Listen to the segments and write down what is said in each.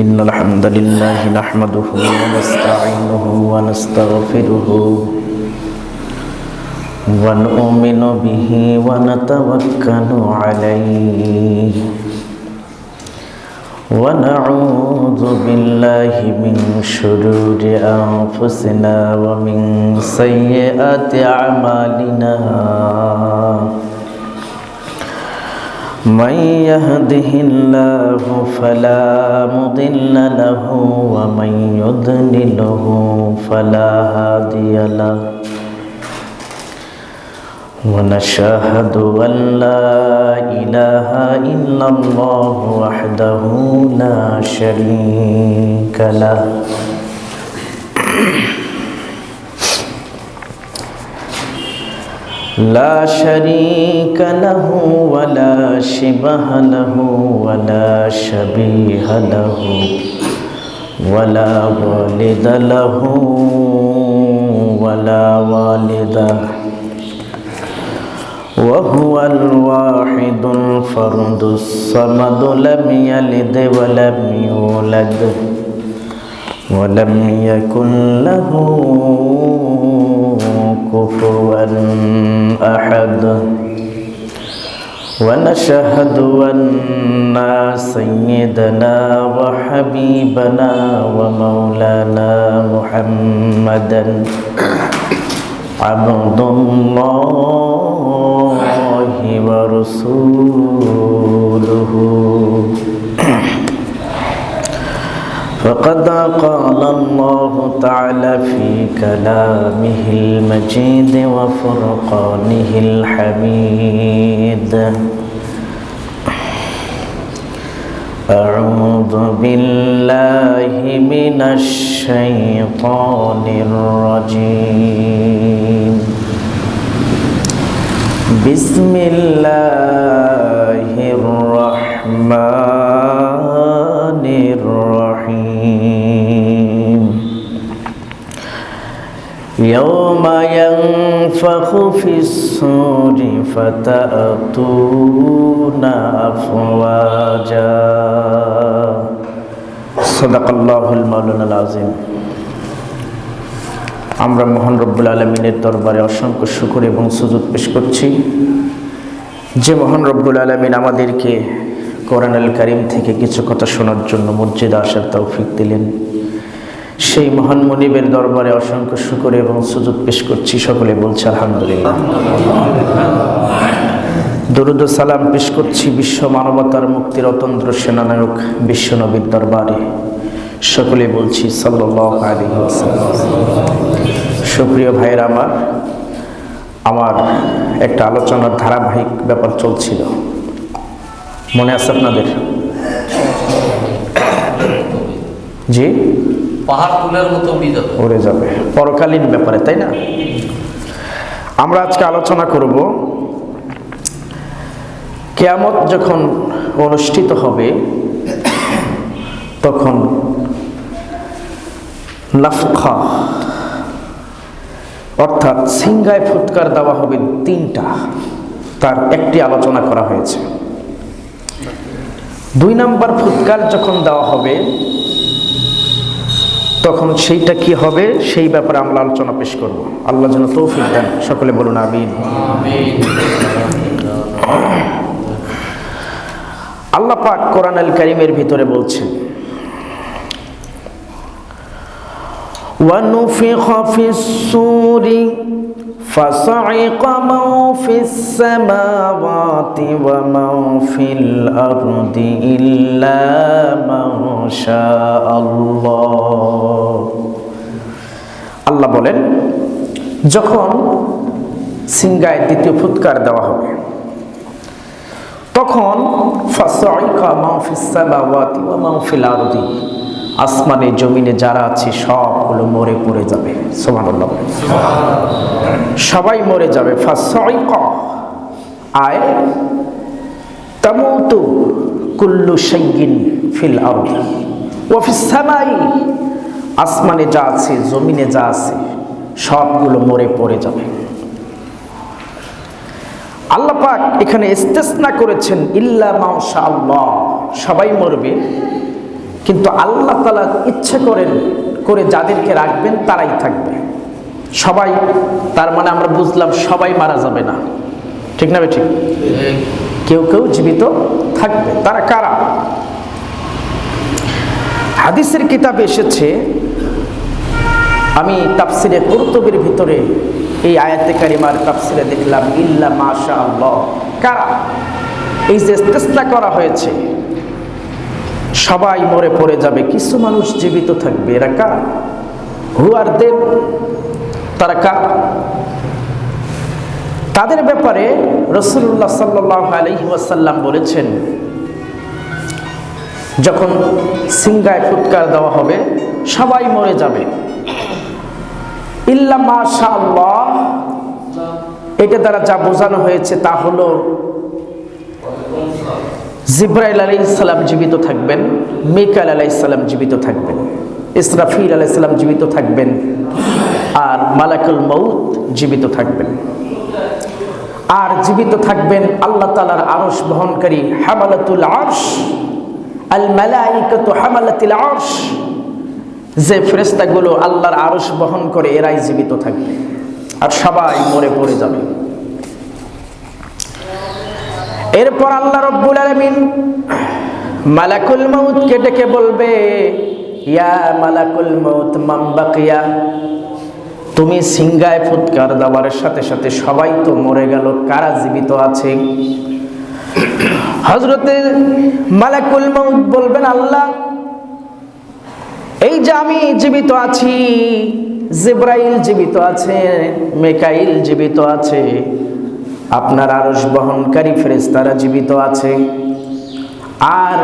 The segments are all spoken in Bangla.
إن الحمد لله نحمده ونستعينه ونستغفره ونؤمن به ونتوكل عليه ونعوذ بالله من شرور أنفسنا ومن سيئات أعمالنا من يهده الله فلا مضل له ومن يضلله فلا هادي له ونشهد أن لا إله إلا الله وحده لا شريك له لا شريك له ولا شبه له ولا شبيه له ولا والد له ولا والده وهو الواحد الفرد الصمد لم يلد ولم يولد ولم يكن له كفوا أحد ونشهد أن سيدنا وحبيبنا ومولانا محمدا عبد الله ورسوله فقد قال الله تعالى في كلامه المجيد وفرقانه الحميد أعوذ بالله من الشيطان الرجيم بسم الله الرحمن الرحيم يوم ينفخ في الصور فتأتون أفواجا صدق الله المولانا العظيم আমরা মহান রব্বুল আলামিনের দরবারে অসংখ্য শুকর এবং সুজুদ পেশ করছি যে মহান রব্বুল আলামিন আমাদেরকে কোরআনুল কারীম থেকে কিছু কথা শোনার জন্য মসজিদে আসার তৌফিক দিলেন। সেই মহান মুনিবের দরবারে অসংখ্য শুকর এবং সুজুদ পেশ করছি। সকলে বলছে আলহামদুলিল্লাহ। দরুদ ও সালাম পেশ করছি বিশ্ব মানবতার মুক্তির অতন্ত্র সেনানায়ক বিশ্ব নবীর দরবারে। সকলে বলছি সাল্লাল্লাহু আলাইহি ওয়াসাল্লাম। সুপ্রিয় ভাইয়েরা, আমার একটা আলোচনার ধারাবাহিক ব্যাপার চলছিল, মনে আছে আপনাদের? জি, পাহাড় তুলের মতো উড়ে যাবে, পরকালীন ব্যাপারে, তাই না? আমরা আজকে আলোচনা করব কিয়ামত যখন অনুষ্ঠিত হবে তখন নাফখা অর্থাৎ সিংহায় ফুৎকার দেওয়া হবে তিনটা, তার একটি আলোচনা করা হয়েছে। 2 নম্বর ফুৎকার যখন দেওয়া হবে তখন সেইটা কি হবে সেই ব্যাপারে আমরা আলোচনা পেশ করব। আল্লাহ যেন তৌফিক দেন। সকলে বলুন আমিন। আল্লাহ পাক কোরআনুল কারীমের ভিতরে বলছেন وَنُفِخَ فِي الصُّورِ فَصَعِقَ مَنْ فِي السَّمَاوَاتِ وَمَنْ فِي الْأَرْضِ إِلَّا مَنْ شَاءَ اللَّهُ। আল্লাহ বলেন, যখন সিংহায় দ্বিতীয় ফুৎকার দেওয়া হবে তখন فَصَعِقَ مَنْ فِي السَّمَاوَاتِ وَمَنْ فِي الْأَرْضِ, আসমানে জমিনে যারা আছে সবগুলো মরে পড়ে যাবে। সুবহানাল্লাহ, সবাই মরে যাবে। ফাসাইকা আয় তামুতু কুল্লু শাইইন ফিল আরদি ওয়া ফিস সামাই, আসমানে যা আছে জমিনে যা আছে সবগুলো মরে পড়ে যাবে। আল্লাহ পাক এখানে ইস্তেসনা করেছেন ইল্লা মাশাআল্লাহ, সবাই মরবে, কিন্তু আল্লাহ তাআলা ইচ্ছা করে যাদেরকে রাখবেন তারাই থাকবে। সবাই, তার মানে আমরা বুঝলাম সবাই মারা যাবে না, ঠিক না ঠিক? কেউ কেউ জীবিত থাকবে। তারা কারা? হাদিসের কিতাবে এসেছে, আমি তাফসিরে কুরতুবির ভিতরে এই আয়াতে কারিমার তাফসিরে দেখলাম ইল্লা মাশাআল্লাহ। কারা? এই যে ইস্তেসনা করা হয়েছে, সবাই মরে পড়ে যাবে, কিছু মানুষ জীবিত থাকবে। এরা কারা? হু আর দেম? তারা কারা? তাদের ব্যাপারে রাসূলুল্লাহ সাল্লাল্লাহু আলাইহি ওয়াসাল্লাম বলেছেন, যখন সিংহায় ফুৎকার দেওয়া হবে সবাই মরে যাবে। ইল্লা মাশাআল্লাহ, এটা দ্বারা যা বোঝানো হয়েছে তা হলো জিবরাইল আলাইহিস সালাম জীবিত থাকবেন, মিকাইল আলাইহিস সালাম জীবিত থাকবেন, ইসরাফিল আলাইহিস সালাম জীবিত থাকবেন, আর মালাকুল মউত জীবিত থাকবেন। আর জীবিত থাকবেন আল্লাহ তাআলার আরশ বহনকারী হামালাতুল আরশ, আল মালাইকাতু হামালাতুল আরশ, যে ফেরেশতাগুলো আল্লাহর আরশ বহন করে, এরাই জীবিত থাকবে। আর সবাই মরে পড়ে যাবে। এরপর আল্লাহ রাব্বুল আলামিন মালাকুল মউতকে ডেকে বলবে, ইয়া মালাকুল মউত মান বাকিয়া, তুমি সিংহায় ফুৎকার দেওয়ার সাথে সাথে সবাই তো মরে গেল, কারা জীবিত আছে? হযরতে মালাকুল মউত বলবেন, আল্লাহ, এই যে আমি জীবিত আছি, জিবরাইল জীবিত আছে, মিকাইল জীবিত আছে, আপনার আরশ বহনকারী ফেরেশতারা জীবিত আছে, আর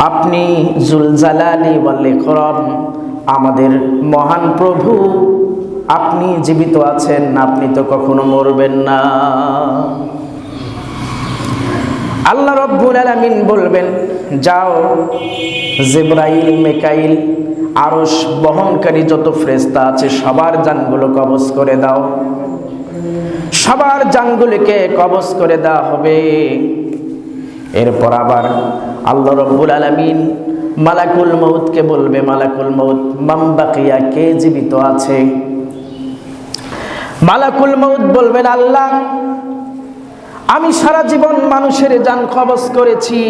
আপনি জুল জালালি ওয়াল ইকরাম, আমাদের মহান প্রভু, আপনি জীবিত আছেন, আপনি তো কখনো মরবেন না। আল্লাহ রাব্বুল আলামিন বলবেন, যাও জিবরাইল, মিকাইল, আরশ বহনকারী যত ফেরেশতা আছে সবার জানগুলো কবজ করে দাও। সবার জানগুলোকে কবজ করে দেওয়া হবে। এরপর আবার আল্লাহ রাব্বুল আলামিন মালাকুল মউতকে বলবে, মালাকুল মউত মান বাকিয়া, কে জীবিত আছে? মালাকুল মউত বলবেন, আল্লাহ, আমি সারা জীবন মানুষের জান কবজ করেছি,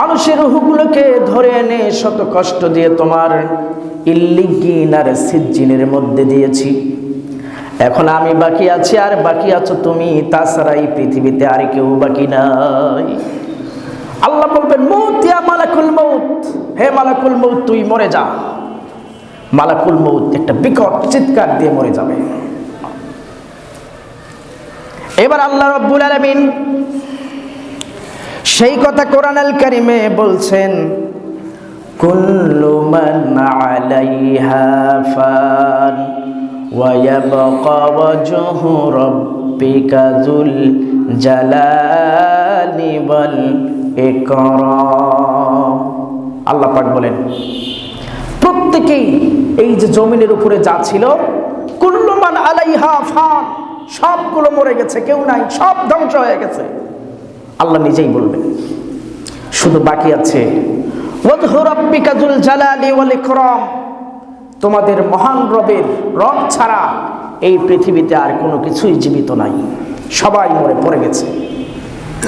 মানুষের রূহগুলোকে ধরে এনে শত কষ্ট দিয়ে তোমার ইল্লিগিন আর সিজ্জিনের মধ্যে দিয়েছি। এখন আমি বাকি আছি, আর বাকি আছো তুমি, তাছাড়া এই পৃথিবীতে আর কেউ বাকি নাই। আল্লাহ বলবেন, মউত ইয়া মালাকুল মউত, হে মালাকুল মউত, তুই মরে যা। মালাকুল মউত একটা বিকট চিৎকার দিয়ে মরে যাবে। এবার আল্লাহ রাব্বুল আলামিন সেই কথা কোরআন আল কারীমে বলছেন, কুল্লু মান আলাইহা ফান ওয়া ইয়াবকা ওয়াজহু রাব্বিকা যুল জালালি ওয়াল ইকরাম। আল্লাহ পাক বলেন, প্রত্যেকেই এই যে জমিনের উপরে যা ছিল, কুল্লু মান আলাইহা ফান, সবগুলো মরে গেছে, কেউ নাই, সব ধ্বংস হয়ে গেছে। আল্লাহ নিজেই বলবেন, শুধু বাকি আছে ওয়াজহু রাব্বিকা যুল জালালি ওয়াল ইকরাম, তোমাদের মহান রবের রব ছাড়া এই পৃথিবীতে আর কোনো কিছুই জীবিত নাই, সবাই মরে পড়ে গেছে,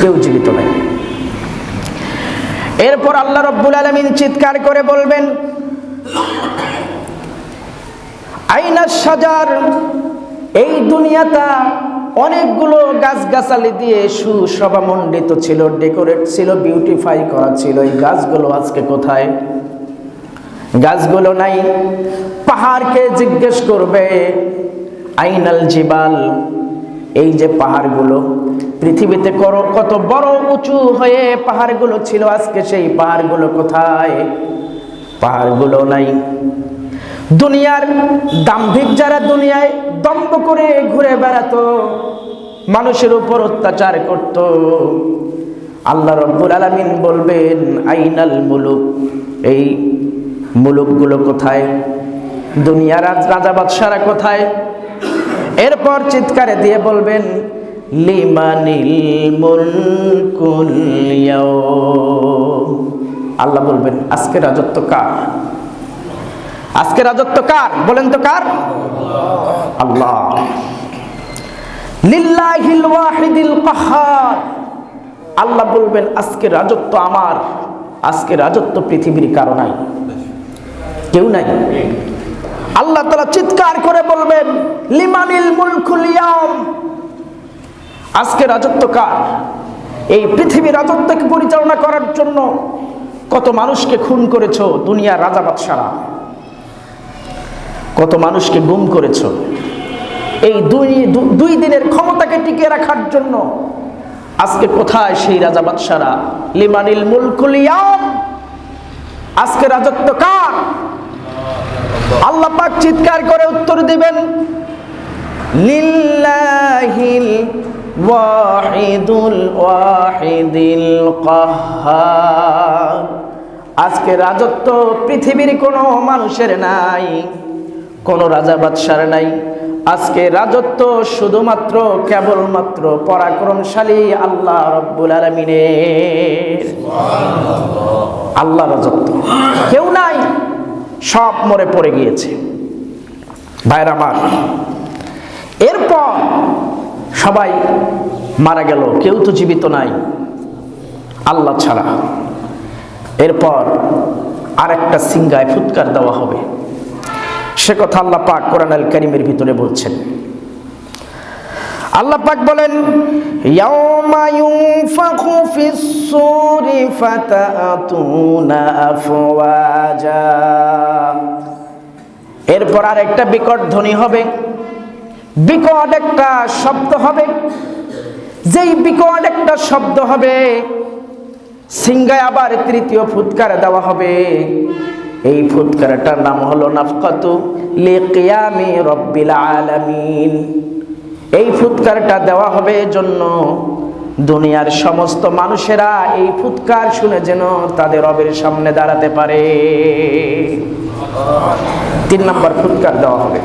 কেউ জীবিত নাই। এরপর আল্লাহ রাব্বুল আলামিন চিৎকার করে বলবেন, আইনা শাজার, এই দুনিয়াটা অনেকগুলো গাছগাছালি দিয়ে সুশোভামণ্ডিত ছিল, ডেকোরেট ছিল, বিউটিফাই করা ছিল, এই গাছগুলো আজকে কোথায়? গাছগুলো নাই। পাহাড়কে জিজ্ঞেস করবে, আইনাল জিবাল, এই যে পাহাড়গুলো পৃথিবীতে কত বড় উঁচু হয়ে পাহাড়গুলো ছিল, আজকে সেই পাহাড়গুলো কোথায়? পাহাড়গুলো নাই। দুনিয়ার দাম্ভিক যারা দুনিয়ায় দম্ভ করে ঘুরে বেড়াতো, মানুষের উপর অত্যাচার করত, আল্লাহ রাব্বুল আলামিন বলবেন, আইনাল মুলুক, এই মুলুকগুলো কোথায়? দুনিয়ার রাজা বাদশারা কোথায়? এরপর চিৎকারে দিয়ে বলবেন, লিমানিল মুলকুল ইয়াউম। আল্লাহ বলবেন আজকে রাজত্ব কার? আজকে রাজত্ব কার? বলেন তো কার? আল্লাহ। লিল্লাহিল ওয়াহিদিল কাহ্হার। আল্লাহ বলবেন আজকে রাজত্ব আমার, আজকে রাজত্ব পৃথিবীর কারো নাই, কেউ নাই। আল্লাহ তাআলা চিৎকার করে বলবেন লিমানিল মুলকুল ইয়াউম। আজকে রাজত্ব কার? এই পৃথিবীর রাজত্বকে পরিচালনা করার জন্য কত মানুষকে খুন করেছো দুনিয়ার রাজা বাদশারা, কত মানুষকে গুম করেছো। এই দুই দিনের ক্ষমতাকে টিকিয়ে রাখার জন্য আজকে কোথায় সেই রাজা বাদশারা? লিমানিল মুলকুল ইয়াউম। আজকে রাজত্ব কার? আল্লাহ পাক চিৎকার করে উত্তর দিবেন লিল্লাহিল ওয়াহিদিল কাহ্হার। আজকে রাজত্ব পৃথিবীর কোনো মানুষের নাই, কোনো রাজা বাদশার নাই। আজকে রাজত্ব শুধুমাত্র কেবলমাত্র পরাক্রমশালী আল্লাহ রব্বুল আলামিনের। আল্লাহ রাজত্ব, কেউ নাই, সব মরে পড়ে গিয়েছে। ভাইরা আমার, এরপর সবাই মারা গেল, কেউ তো জীবিত নাই আল্লাহ ছাড়া। এরপর আরেকটা সিংহায় ফুৎকার দেওয়া হবে, সে কথা আল্লাহ পাক কোরআন আল কারীমের ভিতরে বলছেন। আল্লাহ পাক বলেন ইয়াউমা ইউনফাখু ফিস সূরি ফাতাতুনা আফওয়াজা। এরপর আরেকটা বিকট ধ্বনি হবে, বিকট একটা শব্দ হবে। যেই বিকট একটা শব্দ হবে, সিংহায় আবার তৃতীয় ফুৎকার দেওয়া হবে। এই ফুৎকারটার নাম হলো নাফকাতু লিকিয়ামি রব্বিল আলামিন। এই ফুৎকারটা দেওয়া হবে জন্য দুনিয়ার সমস্ত মানুষেরা এই ফুৎকার শুনে যেন তাদের রবের সামনে দাঁড়াতে পারে। 3 নম্বর ফুৎকার দেওয়া হবে।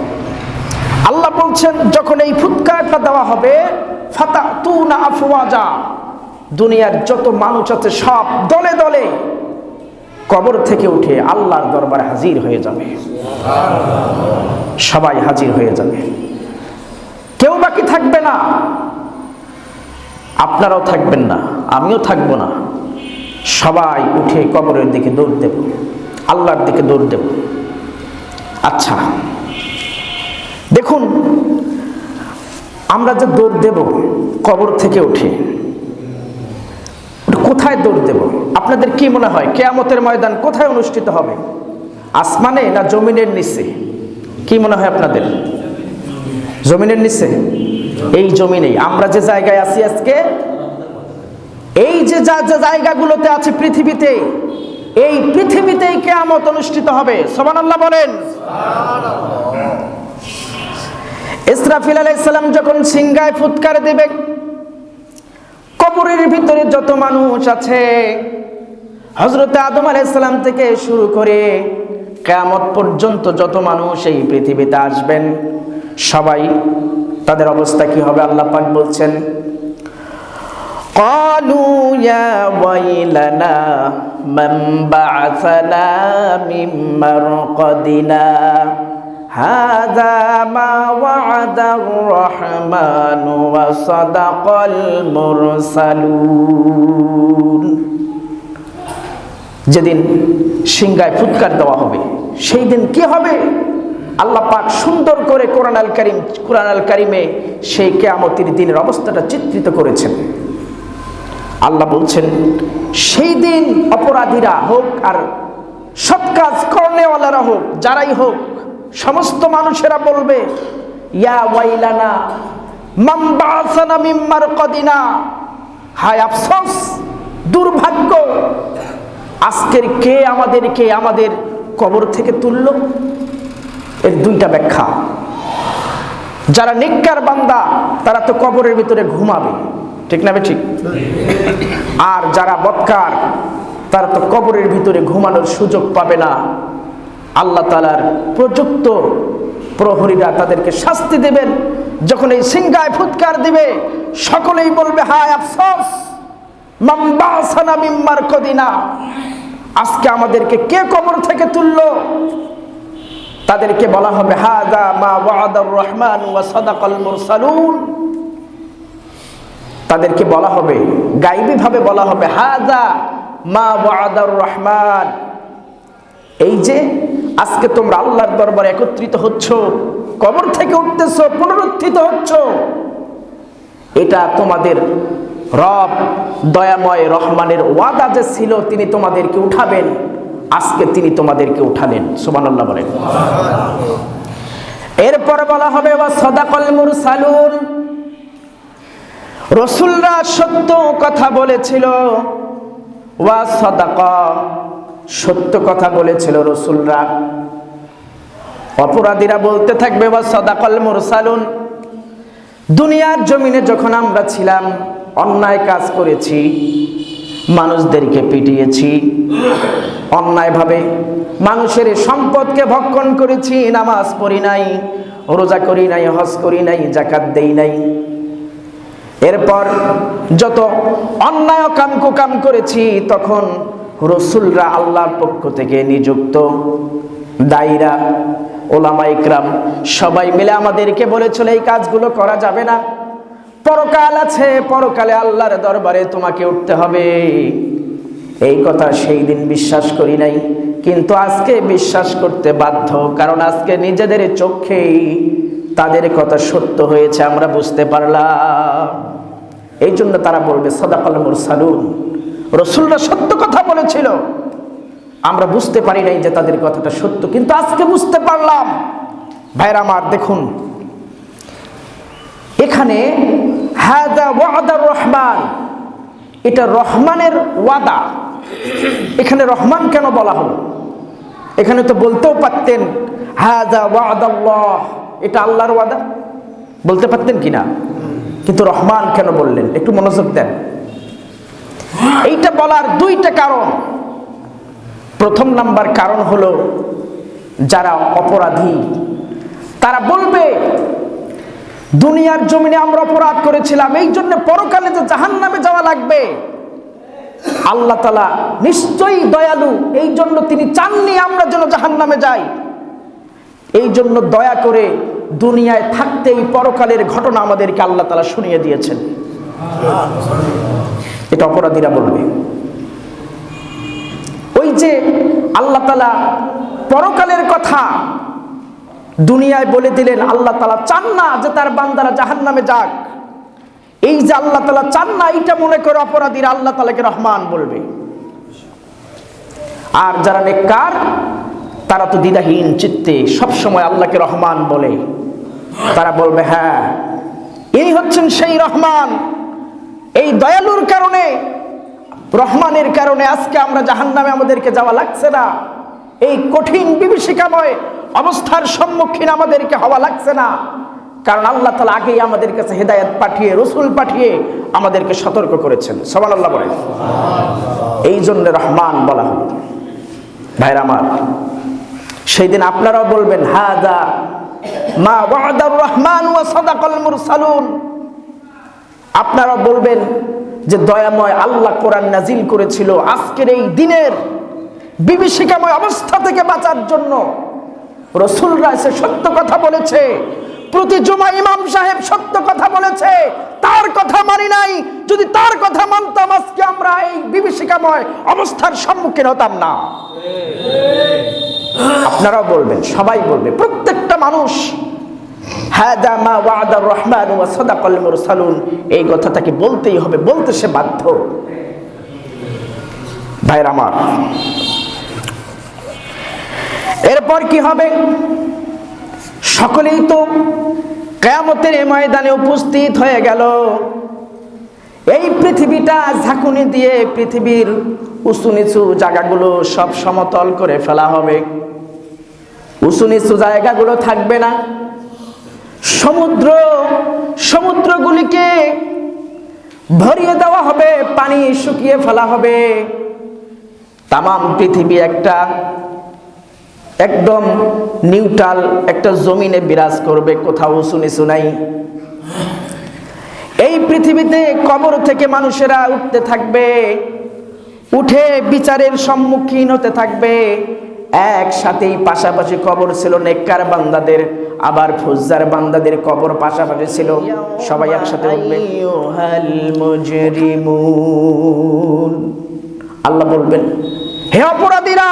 আল্লাহ বলছেন যখন এই ফুৎকারটা দেওয়া হবে ফাতাতুনা আফওয়াজা, দুনিয়ার যত মানুষ আছে সব দলে দলে কবর থেকে উঠে আল্লাহর দরবারে হাজির হয়ে যাবে। সবাই হাজির হয়ে যাবে, কেউ বাকি থাকবে না। আপনারাও থাকবেন না, আমিও থাকবো না। সবাই উঠে কবরের দিকে দৌড় দেব, আল্লাহর দিকে দৌড় দেব। আচ্ছা দেখুন, আমরা যে দৌড় দেব কবর থেকে উঠে, কোথায় দৌড় দেব? আপনাদের কি মনে হয় কিয়ামতের ময়দান কোথায় অনুষ্ঠিত হবে? আসমানে না জমিনের নিচে? কি মনে হয় আপনাদের? জমিনের নিচে? এই জমিনেই আমরা যে জায়গায় আছি আজকে, এই যে জায়গাগুলোতে আছে পৃথিবীতে, এই পৃথিবীতেই কিয়ামত অনুষ্ঠিত হবে। সুবহানাল্লাহ বলেন। ইসরাফিল আলাইহিস সালাম যখন সিংহায় ফুৎকার দেবে, কবরের ভিতরে যত মানুষ আছে, হযরত আদম আলাইহিস সালাম থেকে শুরু করে কিয়ামত পর্যন্ত যত মানুষ এই পৃথিবীতে আসবেন, সবাই তাদের অবস্থা কি হবে? আল্লাহ পাক বলছেন ক্বালু ইয়া ওয়াইলানা মান বা'আসানা মিন মারকাদিনা হাযা মা ওয়া'আদার রাহমানু ওয়া সাদাকাল মুরসালুন। যেদিন সিংহায় ফুৎকার দেওয়া হবে, সেই দিন কি হবে? আল্লাহ পাক সুন্দর করে কোরআন আল কারীমে সেই কিয়ামতের দিনের অবস্থাটা চিত্রিত করেছেন। আল্লাহ বলছেন সেই দিন অপরাধীরা হোক আর সৎ কাজ করনেওয়ালারা হোক, যারাই হোক, সমস্ত মানুষেরা বলবে ইয়া ওয়াইলানা মান বা'আসানা মিন মারকাদিনা। হায় আফসোস, দুর্ভাগ্য, আজকের কে আমাদের কবর থেকে তুললো? এর 2টা ব্যাখ্যা। যারা নেককার বান্দা তারা তো কবরের ভিতরে ঘুমাবে, ঠিক না? ঠিক। আর যারা বদকার তারা তো কবরের ভিতরে ঘুমানোর সুযোগ পাবে না। আল্লাহ তাআলার প্রযুক্ত প্রহরীরা তাদেরকে শাস্তি দেবেন, যখন এই সিংহায় ফুৎকার দিবে, সকলেই বলবে হায় আফসোস, মান বাসানা মিন মারকদিনা, আজকে আমাদেরকে কে কবর থেকে তুললো। তাদেরকে বলা হবে হাযা মা ওয়া'দার রহমান ওয়া সাদাকাল মুরসালুন। তাদেরকে বলা হবে, গায়বী ভাবে বলা হবে হাযা মা ওয়া'দার রহমান, এই যে আজকে তোমরা আল্লাহর দরবারে একত্রিত হচ্ছ, কবর থেকে উঠতেছো, পুনরুত্থিত হচ্ছ, এটা তোমাদের রব দয়াময় রহমানের ওয়াদা যে ছিল তিনি তোমাদেরকে উঠাবেন, আজকে তিনি তোমাদেরকে উঠালেন। সুবহানাল্লাহ বলেন। এরপর বলা হবে ওয়া সাদাকাল মুরসালুন, রাসূলরা সত্য কথা বলেছিল। ওয়া সাদাকা, সত্য কথা বলেছিল রাসূলরা। অপরাধীরা বলতে থাকবে ওয়া সাদাকাল মুরসালুন, দুনিয়ার জমিনে যখন আমরা ছিলাম অন্যায় কাজ করেছি, মানুষদেরকে পিটিয়েছি, অন্যায়ভাবে মানুষের সম্পদকে ভক্ষণ করেছি, নামাজ পড়ি নাই, রোজা করি নাই, হজ করি নাই, যাকাত দেই নাই, এরপর যত অন্যায় কাম কুকাম করেছি, তখন রাসূলরা আল্লাহর পক্ষ থেকে নিযুক্ত দায়ীরা, ওলামা ইকরাম সবাই মিলে আমাদেরকে বলেছিল এই কাজগুলো করা যাবে না, পরকাল আছে, পরকালে আল্লাহর দরবারে তোমাকে উঠতে হবে। এই কথা সেই দিন বিশ্বাস করি নাই, কিন্তু আজকে বিশ্বাস করতে বাধ্য, কারণ আজকে নিজেদের চোখেই তাদের কথা সত্য হয়েছে, আমরা বুঝতে পারলাম। এই জন্য তারা বলবে সাদাকাল মুরসালুন, রাসূলরা সত্য কথা বলেছিল, আমরা বুঝতে পারি নাই যে তাদের কথাটা সত্য, কিন্তু আজকে বুঝতে পারলাম। ভাইরা আমার, দেখুন এখানে হাযা ওয়া'দার রহমান, এটা রহমানের ওয়াদা। এখানে রহমান কেন বলা হলো? এখানে তো বলতেও পারতেন হাযা ওয়া'দাল্লাহ, এটা আল্লাহর ওয়াদা, বলতে পারতেন কিনা, কিন্তু রহমান কেন বললেন? একটু মনোযোগ দেন। এইটা বলার দুইটা কারণ। প্রথম নাম্বার কারণ হলো, যারা অপরাধী তারা বলবে দুনিয়ার জমিনে আমরা অপরাধ করেছিলাম, এই জন্য পরকালে যে জাহান্নামে যাওয়া লাগবে, আল্লাহ তাআলা নিশ্চয়ই দয়ালু, এই জন্য তিনি চাননি আমরা যেন জাহান্নামে যাই, এই জন্য দয়া করে দুনিয়ায় থাকতেই পরকালের ঘটনা আমাদেরকে আল্লাহ তাআলা শুনিয়ে দিয়েছেন। এটা অপরাধীরা বলবে। ওই যে আল্লাহ তাআলা পরকালের কথা দুনিয়ায় বলে দিলেন, আল্লাহ তাআলা চান না যে তার বান্দারা জাহান্নামে যাক, এই যে আল্লাহ তাআলা চান না, এটা মনে করে অপরাধীরা আল্লাহ তাআলাকে রহমান বলবে। আর যারা নেককার তারা তো দ্বিধাহীন চিত্তে সবসময় আল্লাহকে রহমান বলে। তারা বলবে হ্যাঁ, ইনি হচ্ছেন সেই রহমান, এই দয়ালুর কারণে, রহমানের কারণে আজকে আমরা জাহান্নামে আমাদেরকে যাওয়া লাগছে না, এই কঠিন বিভীষিকাময় অবস্থার সম্মুখীন আমাদেরকে হওয়া লাগছে না, কারণ আল্লাহ তাআলা আগেই আমাদের কাছে হেদায়েত পাঠিয়ে, রাসূল পাঠিয়ে আমাদেরকে সতর্ক করেছেন। সুবহানাল্লাহ বলেন। এই জন্য রহমান বলা হলো। ভাইরা আমার, সেই দিন আপনারাও বলবেন হাযা মা ওয়া'দার রহমান ওয়া সাদাকাল মুরসালুন, আপনারাও বলবেন যে দয়াময় আল্লাহ কোরআন নাজিল করেছিল আজকের এই দিনের বিভীষিকাময় অবস্থা থেকে বাঁচার জন্য। রাসূলরা এসে সত্য কথা বলেছে, প্রতি জুমা ইমাম সাহেব সত্য কথা বলেছে, তার কথা মানি নাই, যদি তার কথা মানতাম আজকে আমরা এই বিভীষিকাময় অবস্থার সম্মুখীন হতাম না। আপনারাও বলবেন, সবাই বলবে, প্রত্যেকটা মানুষ হাযা মা ওয়া'দার রহমান ওয়া সাদাকাল মুরসালুন, এই কথা তাকে বলতেই হবে, বলতে সে বাধ্য। ভাইরা আমার, এরপর কি হবে? সকলেই তো কিয়ামতের এই ময়দানে উপস্থিত হয়ে গেল। এই পৃথিবীটা ঝাঁকুনি দিয়ে পৃথিবীর উঁচু নিচু জায়গাগুলো সব সমতল করে ফেলা হবে, উঁচু নিচু জায়গাগুলো থাকবে না। সমুদ্রগুলিকে ভরিয়ে দেওয়া হবে, পানি শুকিয়ে ফেলা হবে। তামাম পৃথিবী একটা একদম নিউট্রাল একটা জমিনে বিরাজ করবে, কোথাও উঁচু নিচু নাই, এই পৃথিবীতে কবর থেকে মানুষেরা উঠতে থাকবে, উঠে বিচারের সম্মুখীন হতে থাকবে। একসাথেই পাশাপাশি কবর ছিল নেককার বান্দাদের, আবার ফুজ্জার বান্দাদের কবর পাশাপাশি ছিল। সবাই একসাথে উঠবে। আল্লাহ বলবেন, হে অপরাধীরা,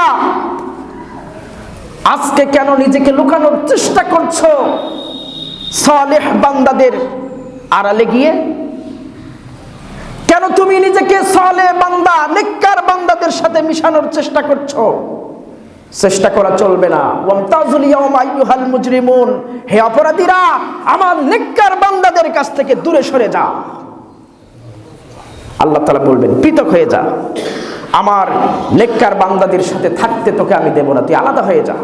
আজকে কেন নিজেকে লুকানোর চেষ্টা করছো সালেহ বান্দাদের আড়ালে গিয়ে? কেন তুমি নিজেকে সালেহ বান্দা নেককার বান্দাদের সাথে মিশানোর চেষ্টা করছো? চেষ্টা করা চলবে না। ওয়ামতাজুল ইয়াওমা আইয়ুহাল মুজরিমুন, হে অপরাধীরা, আমার নেককার বান্দাদের কাছ থেকে দূরে সরে যা। আল্লাহ তাআলা বলবেন, পৃথক হয়ে যা, আমার নেককার বান্দাদের সাথে থাকতে তোকে আমি দেব না, তুই আলাদা হয়ে যা।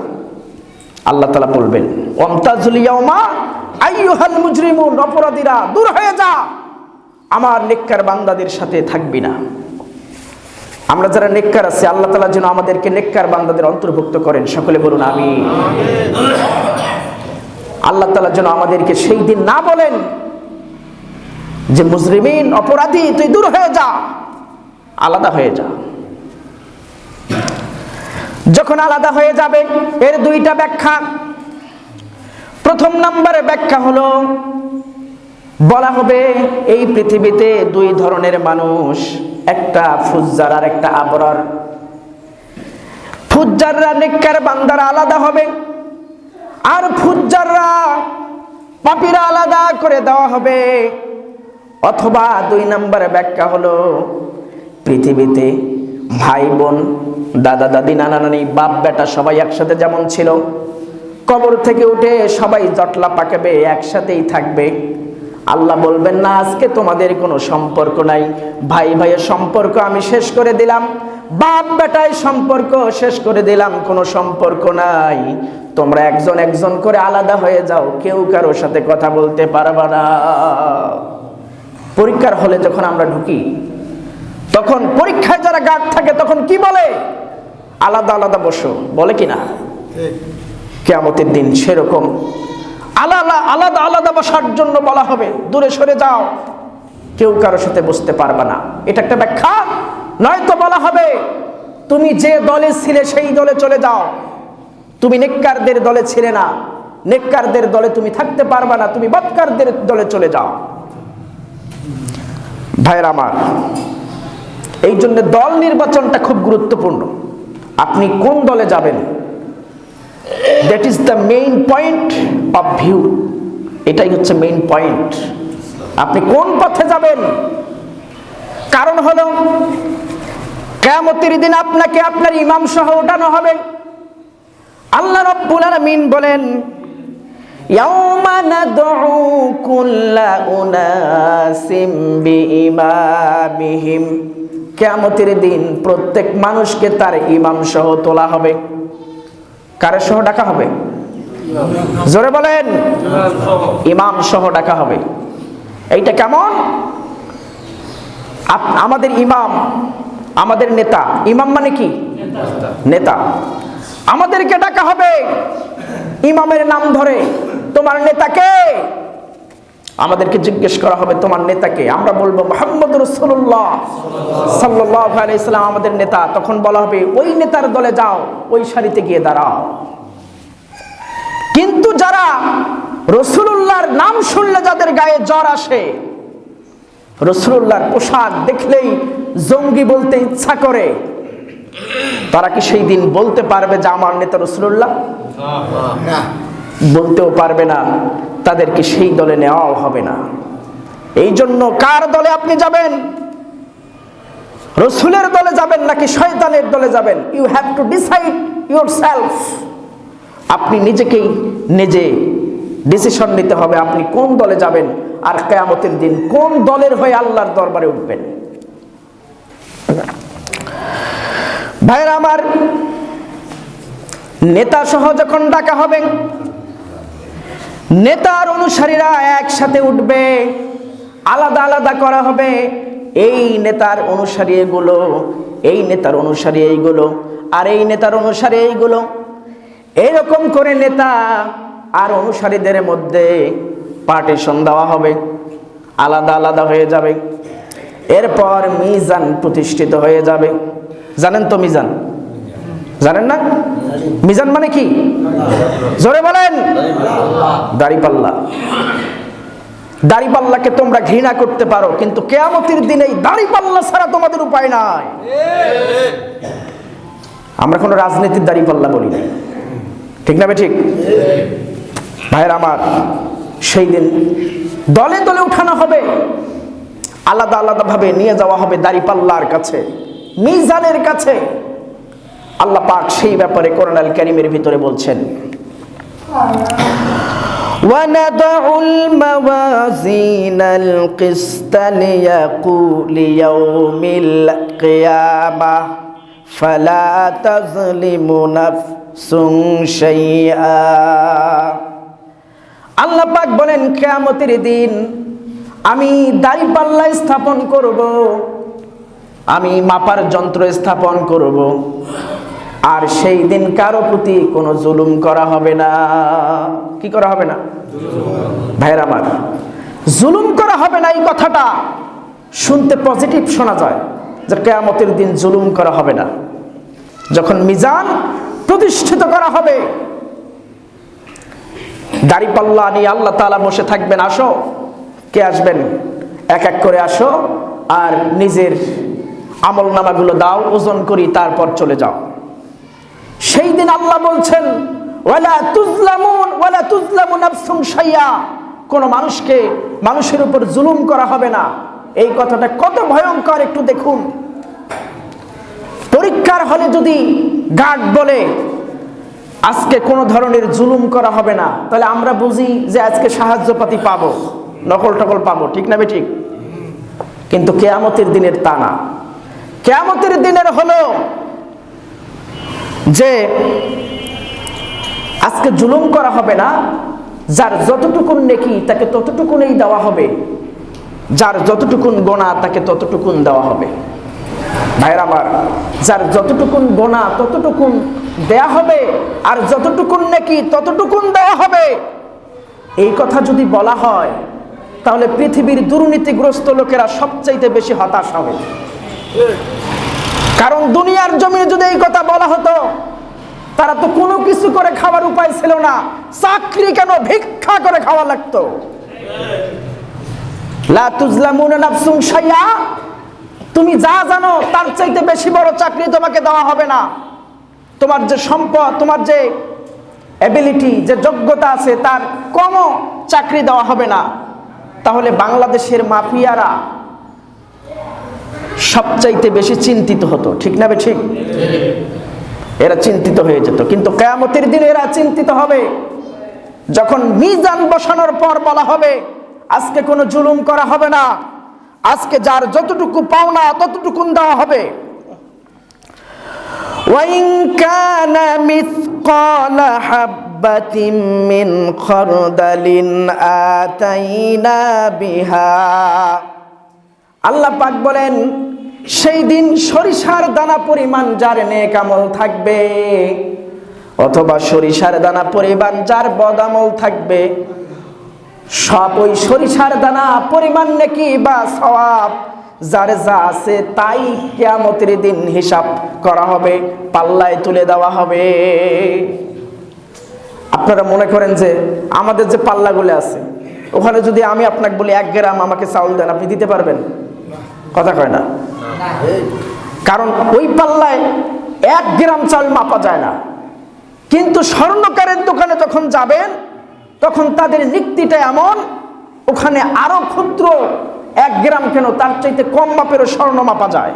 আল্লাহ তাআলা বলবেন, ওয়ামতাজুল ইয়াওমা আইয়ুহাল মুজরিমুন, অপরাধীরা দূর হয়ে যা, আমার নেককার বান্দাদের সাথে থাকবি না। আমরা যারা নেককার আছি, আল্লাহ তাআলা যেন আমাদেরকে নেককার বান্দাদের অন্তর্ভুক্ত করেন। সকলে বলুন আমিন। আল্লাহ তাআলা যেন আমাদেরকে সেই দিন না বলেন যে মুজরিমিন, অপরাধী, তুই দূর হয়ে যা, আলাদা হয়ে যা। যখন আলাদা হয়ে যাবে, এর দুইটা ব্যাখ্যা। প্রথম নম্বরে ব্যাখ্যা হলো, বলা হবে এই পৃথিবীতে দুই ধরনের মানুষ, একটা ফুজ্জার আর একটা আবরার। ফুজ্জাররা নেককার বান্দারা আলাদা হবে, আর ফুজ্জাররা পাপীরা আলাদা করে দেওয়া হবে। অথবা দুই নম্বরে ব্যাখ্যা হলো, পৃথিবীতে ভাই বোন, দাদা দাদি, নানা নানি, বাপ বেটা সবাই একসাথে যেমন ছিল, কবর থেকে উঠে সবাই জটলা পাকাবে, একসাথেই থাকবে। আল্লাহ বলবেন, না, আজকে তোমাদের কোনো সম্পর্ক নাই, ভাই ভাইয়ের সম্পর্ক আমি শেষ করে দিলাম, বাপ বেটায় সম্পর্ক শেষ করে দিলাম, কোনো সম্পর্ক নাই, তোমরা একজন একজন করে আলাদা হয়ে যাও, কেউ কারোর সাথে কথা বলতে পারবা না। পরীক্ষার হলে যখন আমরা ঢুকি, তখন পরীক্ষায় যারা গার্ড থাকে তখন কি বলে? আলাদা আলাদা বসো, বলে কিনা? কিয়ামতের দিন সেরকম আলাদা আলাদা আলাদা বসার জন্য বলা হবে, দূরে সরে যাও, কেউ কারোর সাথে বসতে পারবে না। এটা একটা ব্যাখ্যা। নয়তো বলা হবে, তুমি যে দলে ছিলে সেই দলে চলে যাও, তুমি নেককারদের দলে ছিলে না, নেককারদের দলে তুমি থাকতে পারবে না, তুমি বদকারদের দলে চলে যাও। ভাইরা আমার, এই জন্য দল নির্বাচনটা খুব গুরুত্বপূর্ণ। আপনি কোন দলে যাবেন, that is the main point of view. এটাই হচ্ছে মেইন পয়েন্ট, আপনি কোন পথে যাবেন। কারণ হলো, কিয়ামতের দিন আপনাকে আপনার ইমাম সহ উঠানো হবে। আল্লাহ রাব্বুল আলামিন বলেন, ইয়াউমা নাদউ কুল্লা উনাসিম বিইমামিহিম, কিয়ামতের দিন প্রত্যেক মানুষকে তার ইমাম সহ তোলা হবে। কার সহ ডাকা হবে? জোরে বলেন, ইমাম সহ ডাকা হবে। এইটা কেমন? আমাদের ইমাম, আমাদের নেতা। ইমাম মানে কি? নেতা। আমাদেরকে ডাকা হবে, ইমামের নাম ধরে, তোমার নেতাকে? আমাদেরকে জিজ্ঞেস করা হবে, তোমার নেতাকে? আমরা বলবো মুহাম্মদুর রাসূলুল্লাহ সাল্লাল্লাহু আলাইহি ওয়াসাল্লাম আমাদের নেতা। তখন বলা হবে, ওই নেতার দলে যাও, ওই সারিতে গিয়ে দাঁড়াও। কিন্তু যারা রাসূলুল্লাহর নাম শুনলে যাদের গায়ে জ্বর আসে, রাসূলুল্লাহর পোশাক দেখলেই জঙ্গি বলতে ইচ্ছা করে, তারা কি সেই দিন বলতে পারবে যে আমার নেতা রাসূলুল্লাহ? না, বলতেও পারবে না। তাদেরকে সেই দলে নেওয়াও হবে না। এই জন্য কার দলে আপনি যাবেন? রাসূলের দলে যাবেন নাকি শয়তানের দলে যাবেন? You have to decide yourself. আপনি নিজেকেই নিজে ডিসিশন নিতে হবে আপনি কোন দলে যাবেন, আর কিয়ামতের দিন কোন দলের হয়ে আল্লাহর দরবারে উঠবেন। ভাইরা আমার, নেতা সহ যখন ডাকা হবে, নেতার অনুসারীরা একসাথে উঠবে, আলাদা আলাদা করা হবে। এই নেতার অনুসারী এগুলো, এই নেতার অনুসারী এইগুলো, আর এই নেতার অনুসারী এইগুলো। এইরকম করে নেতা আর অনুসারীদের মধ্যে পার্টিশন দেওয়া হবে। আলাদা আলাদা হয়ে যাবে। এরপর মিজান প্রতিষ্ঠিত হয়ে যাবে। জানেন তো মিজান? জানেন না? মিজান মানে কি? জোরে বলেন। দাড়িপাল্লা। দাড়িপাল্লাকে তোমরা ঘৃণা করতে পারো, কিন্তু কিয়ামতের দিনে এই দাড়িপাল্লা ছাড়া তোমাদের উপায় নাই। আমরা কোনো রাজনীতির দাড়িপাল্লা বলি না, ঠিক না? ঠিক ভাইয়ের আমার, সেই দিন দলে দলে উঠানো হবে, আলাদা আলাদা ভাবে নিয়ে যাওয়া হবে দাড়িপাল্লার কাছে, মিজানের কাছে। আল্লাহ পাক সেই ব্যাপারে কোরআন আল কারীমের ভিতরে বলছেন, وَنَضَعُ الْمَوَازِينَ الْقِسْطَ لِيَوْمِ الْقِيَامَةِ فَلَا تَظْلِمُ نَفْسٌ شَيْئًا। আল্লাহ পাক বলেন, কিয়ামতের দিন আমি দাড়িপাল্লা স্থাপন করব, আমি মাপার যন্ত্র স্থাপন করব, আর সেই দিন কারো প্রতি কোনো জুলুম করা হবে না। কি করা হবে না? ভাইয়ের আমার, জুলুম করা হবে না, এই কথাটা শুনতে পজিটিভ শোনা যায়, যে কিয়ামতের দিন জুলুম করা হবে না। যখন মিজান প্রতিষ্ঠিত করা হবে, দাড়িপাল্লা নিয়ে আল্লাহ তাআলা বসে থাকবেন, আসো, কে আসবেন, এক এক করে আসো, আর নিজের আমল নামাগুলো দাও, ওজন করি, তারপর চলে যাও। সেই দিন আল্লাহ বলছেন, ওয়ালা তুজলামু নাফসুন শাইয়া, কোন মানুষকে মানুষের উপর জুলুম করা হবে না। এই কথাটা কত ভয়ঙ্কর একটু দেখুন। পরীক্ষার হলে যদি গার্ড বলে আজকে কোন ধরনের জুলুম করা হবে না, তাহলে আমরা বুঝি যে আজকে সাহায্যপাতি পাবো, নকল টকল পাবো, ঠিক না ঠিক? কিন্তু কিয়ামতের দিনের তা না। কিয়ামতের দিনের হলো যে আজকে জুলুম করা হবে না, যার যতটুকুন নেকি তাকে ততটুকুনই দেওয়া হবে, যার যতটুকুন গোনা তাকে ততটুকুন দেওয়া হবে। ভাইয়ের আমার, যার যতটুকুন গোনা ততটুকুন দেয়া হবে, আর যতটুকুন নেকি ততটুকুন দেওয়া হবে। এই কথা যদি বলা হয়, তাহলে পৃথিবীর দুর্নীতিগ্রস্ত লোকেরা সবচাইতে বেশি হতাশ হবে। কারণ দুনিয়ার জমিনে যদি এই কথা বলা হতো, তারা তো কোনো কিছু করে খাওয়ার উপায় ছিল না, চাকরি কেন, ভিক্ষা করে খাওয়া লাগতো। লা তুজলামুনা নাফসুন শাইআ, তুমি যা জানো তার চাইতে বেশি বড় চাকরি তোমাকে দেওয়া হবে না। তোমার যে সম্পদ, তোমার যে এবিলিটি, যে যোগ্যতা আছে, তার কমও চাকরি দেওয়া হবে না। তাহলে বাংলাদেশের মাফিয়ারা সবচাইতে বেশি চিন্তিত হতো, ঠিক না ঠিক? এরা চিন্তিত হয়ে যেত। কিন্তু কিয়ামতের দিনে এরা চিন্তিত হবে যখন মিজান বসানোর পর বলা হবে আজকে কোনো জুলুম করা হবে না, আজকে যার যতটুকু পাওনা ততটুকুন দেওয়া হবে। ওয়াইন কানা মিসকালা হাববাতিন মিন খারদালিন আতাইনা বিহা। আল্লাহ পাক বলেন, সেই দিন সরিষার দানা পরিমাণ যার নেক আমল থাকবে, অথবা সরিষার দানা পরিমাণ যার বদ আমল থাকবে, সব ওই সরিষার দানা পরিমাণ নেকি বা সওয়াব যার যা আছে তাই কিয়ামতের দিন হিসাব করা হবে, পাল্লায় তুলে দেওয়া হবে। আপনারা মনে করেন যে আমাদের যে পাল্লাগুলো আছে, ওখানে যদি আমি আপনাকে বলি 1 গ্রাম আমাকে চাউল দেন, আপনি দিতে পারবেন? কথা কয় না। কারণ ওই পাল্লায় 1 গ্রাম চাউল মাপা যায় না। কিন্তু স্বর্ণকারের দোকানে যখন যাবেন, তখন তাদের নিক্তিটা এমন, ওখানে আরো ক্ষুদ্র 1 গ্রাম কেন, তার চাইতে কম মাপেরও স্বর্ণ মাপা যায়।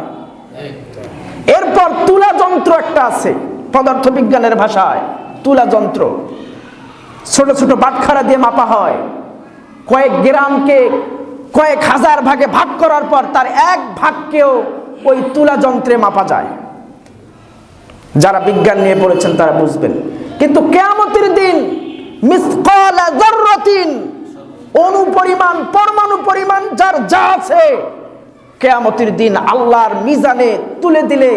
এরপর তুলা যন্ত্র একটা আছে, পদার্থ বিজ্ঞানের ভাষায় তুলা যন্ত্র, ছোট ছোট বাটখারা দিয়ে মাপা হয়। কয়েক গ্রামকে কয়েক হাজার ভাগে ভাগ করার পর তার 1 ভাগকেও ওই তুলা যন্ত্রে মাপা যায়। যারা বিজ্ঞান নিয়ে পড়েছেন তারা বুঝবেন। কিন্তু কিয়ামতের দিন মিসকালা যাররাতিন, অনুপরিমাণ, পরমাণু পরিমাণ যার যা আছে, কিয়ামতের দিন আল্লাহর মিজানে তুলে দিলে